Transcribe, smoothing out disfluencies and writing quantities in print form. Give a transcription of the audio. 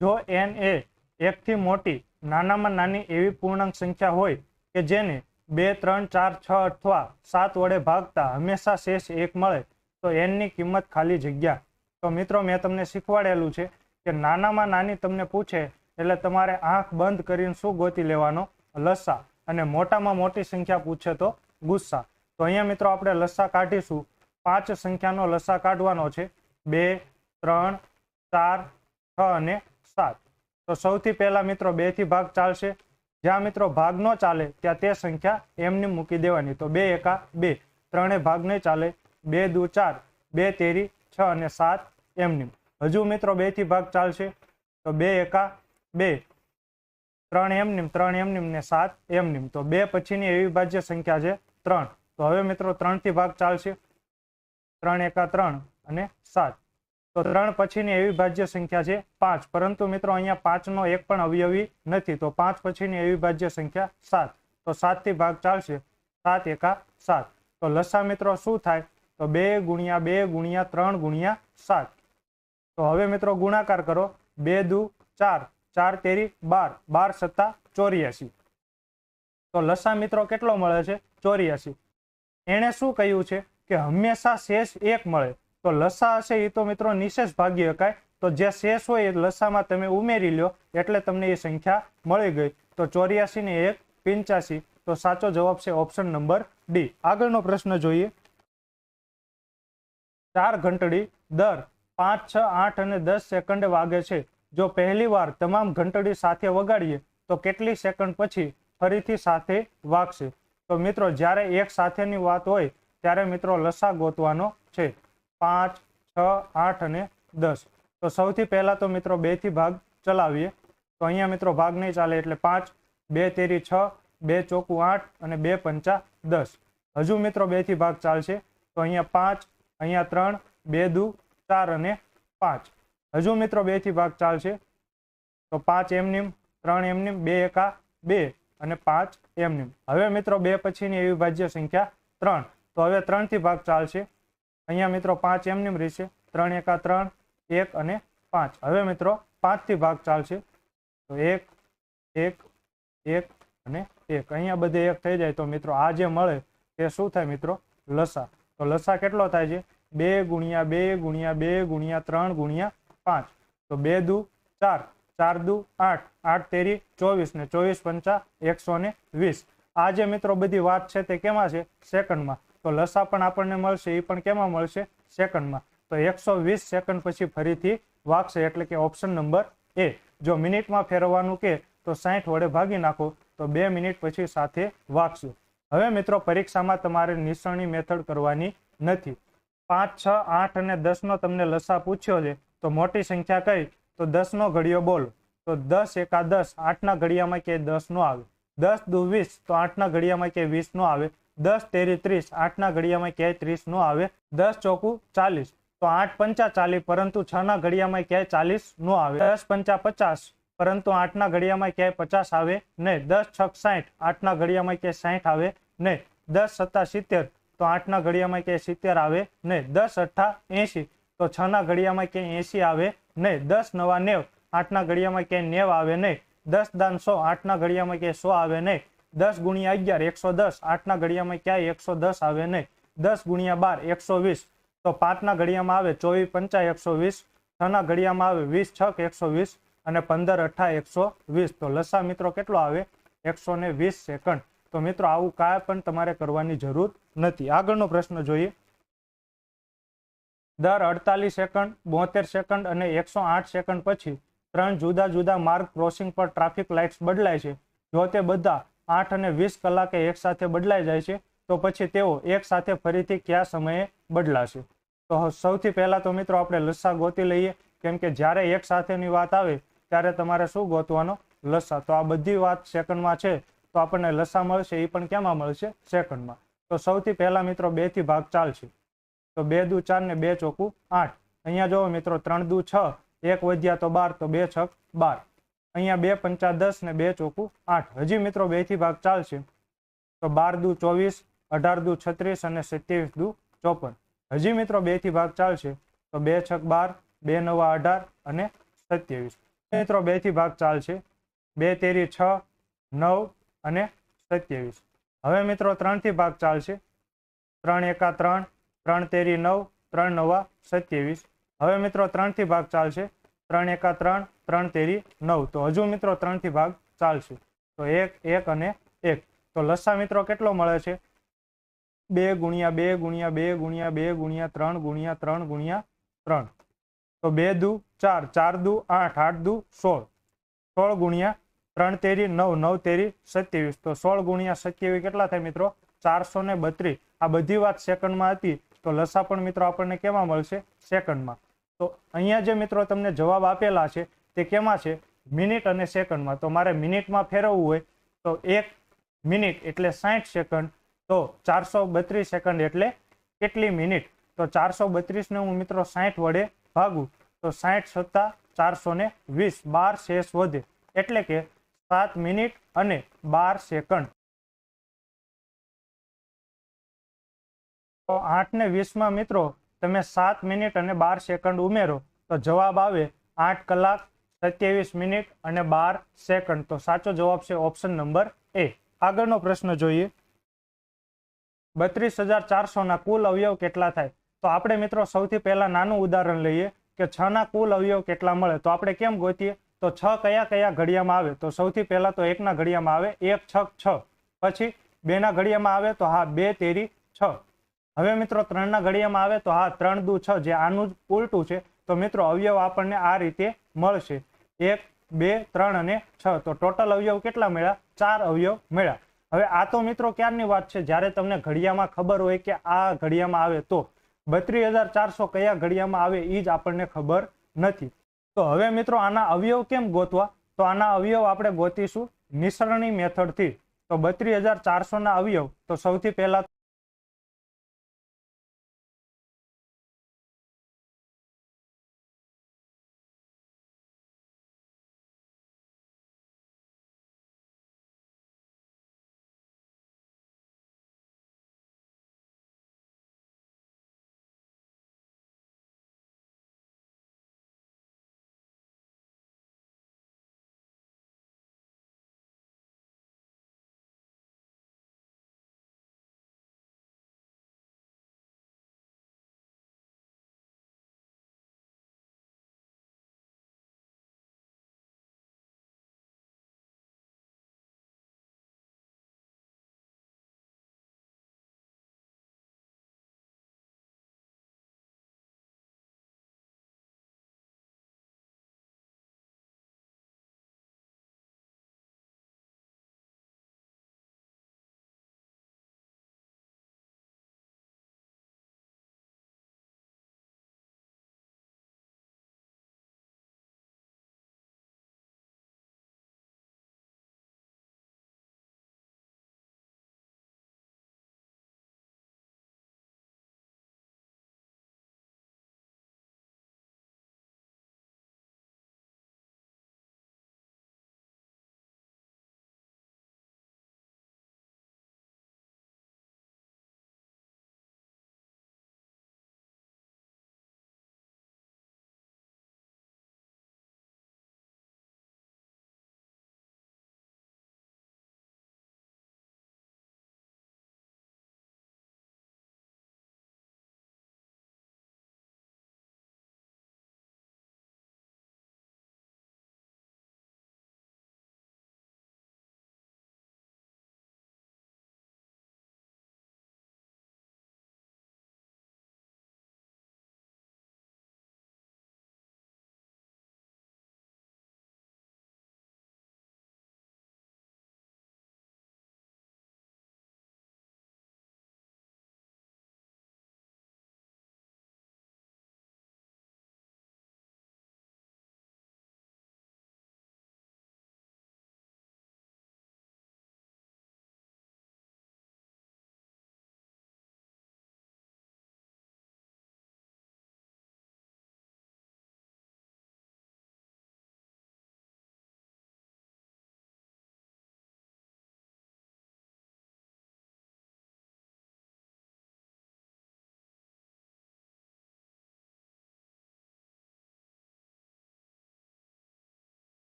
જો n એ 1 થી મોટી નાનામાં નાની એવી પૂર્ણાંક સંખ્યા હોય કે જેને 2, 3, 4, 6 અથવા 7 વડે ભાગતા હંમેશા શેષ 1 મળે તો n ની કિંમત ખાલી જગ્યા. તો મિત્રો મેં તમને શીખવાડેલું છે કે નાનામાં નાની તમને પૂછે એટલે તમારે આંખ બંધ કરીને શું ગોતી લેવાનો? લસા. અને મોટામાં મોટી સંખ્યા પૂછે તો ગુસ્સા. તો અહીંયા મિત્રો આપણે લસા કાઢીશું. 5 સંખ્યાનો લસા કાઢવાનો છે. 2, 3, 4, 6 અને 7. તો સૌથી પહેલા મિત્રો 2 થી ભાગ ચાલશે. જ્યાં મિત્રો ભાગ ન ચાલે ત્યાં તે સંખ્યા એમની મૂકી દેવાની. તો 2 એકા 2, 3 ભાગ નહીં ચાલે. 2 દુ 4, 2 તેરી 6 અને 7 એમની. હજુ મિત્રો 2 થી ભાગ ચાલશે. તો 2 એકા 2, 3 એમની, 3 એમની ને 7 એમની. તો 2 પછીની અવિભાજ્ય સંખ્યા છે 3. તો હવે મિત્રો 3 થી ભાગ ચાલશે. 3 એકા 3 અને 7. તો 3 પછીની અવિભાજ્ય સંખ્યા છે 5. પરંતુ મિત્રો અહીંયા 5 નો એક પણ અવયવી નથી. તો 5 પછીની અવિભાજ્ય સંખ્યા 7. તો 7 થી ભાગ ચાલશે. 7 એકા 7. તો લસા મિત્રો શું થાય? તો 2 ગુણ્યા 2 ગુણ્યા 3 ગુણ્યા 7. તો હવે મિત્રો ગુણાકાર કરો. 2 દુ 4, 4 તેરી 12, 12 સત્તા 84. તો લસા મિત્રો કેટલો મળે છે? 84. એણે શું કહ્યું છે કે હંમેશા શેષ 1 મળે. તો લસા હશે એ તો મિત્રો નિશેષ ભાગી શકાય. તો જે શેષ હોય એ લસામાં તમે ઉમેરી લ્યો એટલે તમને એ સંખ્યા મળી ગઈ. તો 84 ને 1 85. તો સાચો જવાબ છે ઓપ્શન નંબર ડી. આગળનો પ્રશ્ન જોઈએ. 4 ઘંટડી દર 5, 6, 8 અને 10 સેકન્ડે વાગે છે. જો પહેલી વાર તમામ ઘંટડી સાથે વગાડીએ તો કેટલી સેકન્ડ પછી ફરીથી સાથે વાગશે? તો મિત્રો જ્યારે એક સાથેની વાત હોય ત્યારે મિત્રો લસા ગોતવાનો છે. 5, 6, 8 અને 10. તો સૌથી પહેલા તો મિત્રો 2 થી ભાગ ચલાવીએ. તો અહીંયા મિત્રો ભાગ નહીં ચાલે એટલે 5, 2 તેરી 6, 2 ચોકું 8 અને 2 પંચા 10. હજુ મિત્રો 2 થી ભાગ ચાલશે. તો અહીંયા 5, અહીંયા 3, 2 દુ 4 અને 5. હજુ મિત્રો 2 થી ભાગ ચાલશે. તો 5 એમની, 3 એમની, 2 એકા 2 અને 5 એમની. હવે મિત્રો 2 પછીની અવિભાજ્ય સંખ્યા 3. તો હવે 3 થી ભાગ ચાલશે. અહીંયા મિત્રો 5 એમની રહેશે. 3 એકા 3, 1 અને 5. હવે મિત્રો 5 થી ભાગ ચાલશે. તો 1, 1, 1 અને 1. અહીંયા બધે 1 થઈ જાય તો મિત્રો આ જે મળે તે શું થાય મિત્રો? લસા. તો લસા કેટલો થાય છે? 2 ગુણ્યા 2 ગુણ્યા 2 ગુણ્યા 3 ગુણ્યા 5. તો 2 દુ 4, 4 દુ 8, 8 તેરી 24 ને 24 પંચા 120. આ જે મિત્રો બધી વાત છે તે કેમાં છે? સેકન્ડમાં. તો લસા પણ આપણને મળશે એ પણ કેમાં મળશે? સેકન્ડમાં. તો 120 સેકન્ડ પછી ફરીથી વાગશે એટલે કે ઓપ્શન નંબર એ. જો મિનિટમાં ફેરવવાનું કે તો 60 વડે ભાગી નાખો તો 2 મિનિટ પછી સાથે વાગશે. હવે મિત્રો પરીક્ષામાં તમારે નિસરણી મેથડ કરવાની નથી. 5, 6, 8 અને 10 નો તમને લસા પૂછ્યો છે તો મોટી સંખ્યા કઈ? તો 10 નો ઘડિયો બોલો. તો 10 એકા 10, 8 ના ઘડિયામાં ક્યાંય 10 નો આવે. 10 દુ 20, તો 8 ના ઘડિયામાં ક્યાંય 20 નો આવે. 10 તેરી 30, 8 ના ઘડિયામાં ક્યાંય 30 નો આવે. 10 ચોકું 40, તો 8 પંચા 40, પરંતુ 6 ના ઘડિયામાં ક્યાંય 40 નો આવે. 10 પંચા 50, પરંતુ 8 ના ઘડિયામાં ક્યાંય 50 આવે નહીં. 10 છક 60, 8 ના ઘડિયામાં ક્યાંય 60 આવે નહીં. 10 સત્તા 70, તો 8 ના ઘડિયામાં ક્યાંય 70 આવે નહીં. 10 અઠ્ઠા 80, તો 6 ના ઘડિયામાં ક્યાંય 80 આવે નહીં. 10 નવા 90, 8 ના ઘડિયામાં ક્યાંય 90 આવે નહીં. 10 દાન 100, 8 ના ઘડિયામાં ક્યાંય 100 આવે નહીં. 10 ગુણ્યા 11, 110, 8 ના ઘડિયામાં ક્યાંય 110 આવે નહીં. 10 ગુણ્યા 12, 120, તો 5 ના ઘડિયામાં આવે 24 પંચા 120, 6 ના ઘડિયામાં આવે 20 છક 120 અને 15 અઠ્ઠા 120. તો લસા મિત્રો કેટલો આવે? 120 સેકન્ડ. તો મિત્રો આવું કાંઈ પણ તમારે કરવાની જરૂર નથી. આગળનો પ્રશ્ન જોઈએ. દર 48 સેકન્ડ, 72 સેકન્ડ અને 108 સેકન્ડ પછી 3 જુદા જુદા માર્ગ ક્રોસિંગ પર ટ્રાફિક લાઇટ્સ બદલાય છે. જો તે બધા 8 અને 20 કલાકે એક સાથે બદલાઈ જાય છે તો પછી તેઓ એક સાથે ફરીથી કયા સમયે બદલાશે? તો સૌથી પહેલા તો મિત્રો આપણે લસા ગોતી લઈએ, કેમ કે જ્યારે એક સાથેની વાત આવે ત્યારે તમારે શું ગોતવાનો? લસા. તો આ બધી વાત સેકન્ડમાં છે તો આપણને લસા મળશે એ પણ કેમાં મળશે? સેકન્ડમાં. તો સૌથી પહેલા મિત્રો 2 થી ભાગ ચાલશે. તો 2 દુ 4 ને 2 ચોકું 8. અહીંયા જોવો મિત્રો 3 દુ 6, 1 વધ્યા તો 12, તો 2 છક 12. અહીંયા 2 પંચા 10 ને 2 ચોકું 8. હજી મિત્રો 2 થી ભાગ ચાલશે. તો 12 દુ 24, 18 દુ 36 અને 27 દુ 54. હજી મિત્રો 2 થી ભાગ ચાલશે. તો 2 છક 12, 2 નવા 18 અને 27. મિત્રો 2 થી ભાગ ચાલશે. 2 તેરી 6, 9 અને 27. હવે મિત્રો 3 થી ભાગ ચાલશે. 3 એકા 3, 3 તેરી 9, 3 નવા 27. હવે મિત્રો 3 થી ભાગ ચાલશે. 3 એકા 3, 3 તેરી 9. તો હજુ મિત્રો 3 થી ભાગ ચાલશે. તો 1, 1 અને 1. તો લસા મિત્રો કેટલો મળે છે? 2 ગુણ્યા 2 ગુણ્યા 2 ગુણ્યા 2 ગુણ્યા 3 ગુણ્યા 3 ગુણ્યા 3. તો 2 દુ 4, 4 દુ 8, 8 દુ 16. 16 ગુણ્યા 3 તેરી 9, 9 તેરી 27. તો 16 ગુણ્યા 27 કેટલા થાય મિત્રો? 432. આ બધી વાત સેકન્ડમાં હતી. તો લસા પણ મિત્રો આપણને કેમાં મળશે? સેકન્ડમાં. તો અહીંયા જે મિત્રો તમને જવાબ આપેલા છે તે કેમાં છે? મિનિટ અને સેકન્ડમાં. તો મારે મિનિટમાં ફેરવવું હોય તો 1 મિનિટ એટલે 60 સેકન્ડ. તો 432 સેકન્ડ એટલે કેટલી મિનિટ? તો 432 ને હું મિત્રો 60 વડે ભાગું તો 60 + 420, 12 શેષ વધે એટલે કે 7 મિનિટ અને 12 સેકન્ડ. તો 8 ને 20 માં મિત્રો તમે 7 મિનિટ અને 12 સેકન્ડ ઉમેરો તો જવાબ આવે 8 કલાક 27 મિનિટ અને 12 સેકન્ડ. તો સાચો જવાબ છે ઓપ્શન નંબર એ. આગળનો પ્રશ્ન જોઈએ. 32,400 ના કુલ અવયવ કેટલા થાય? તો આપણે મિત્રો સૌથી પહેલા નાનું ઉદાહરણ લઈએ કે 6 ના કુલ અવયવ કેટલા મળે. તો આપણે કેમ ગોતીએ? તો 6 કયા કયા ઘડિયામાં આવે? તો સૌથી પહેલા તો 1 ના ઘડિયામાં આવે 1 6 6. પછી 2 ના ઘડિયામાં આવે તો હા 2 તેરી 6. હવે મિત્રો 3 ના ઘડિયામાં આવે તો હા 3 દુ 6, જે આનું જ ઉલટું છે. તો મિત્રો અવયવ આપણને આ રીતે મળશે 1 2 3 અને 6. તો ટોટલ અવયવ કેટલા મળ્યા? 4 અવયવ મળ્યા. હવે આ તો મિત્રો ક્યારની વાત છે? જ્યારે તમને ઘડિયામાં ખબર હોય કે આ ઘડિયામાં આવે. તો 32,400 કયા ઘડિયામાં આવે એ જ આપણને ખબર નથી. તો હવે મિત્રો આના અવયવ કેમ ગોતવા? તો આના અવયવ આપણે ગોતીશું નિસરણી મેથડથી. તો 32,400 ના અવયવ તો સૌથી પહેલા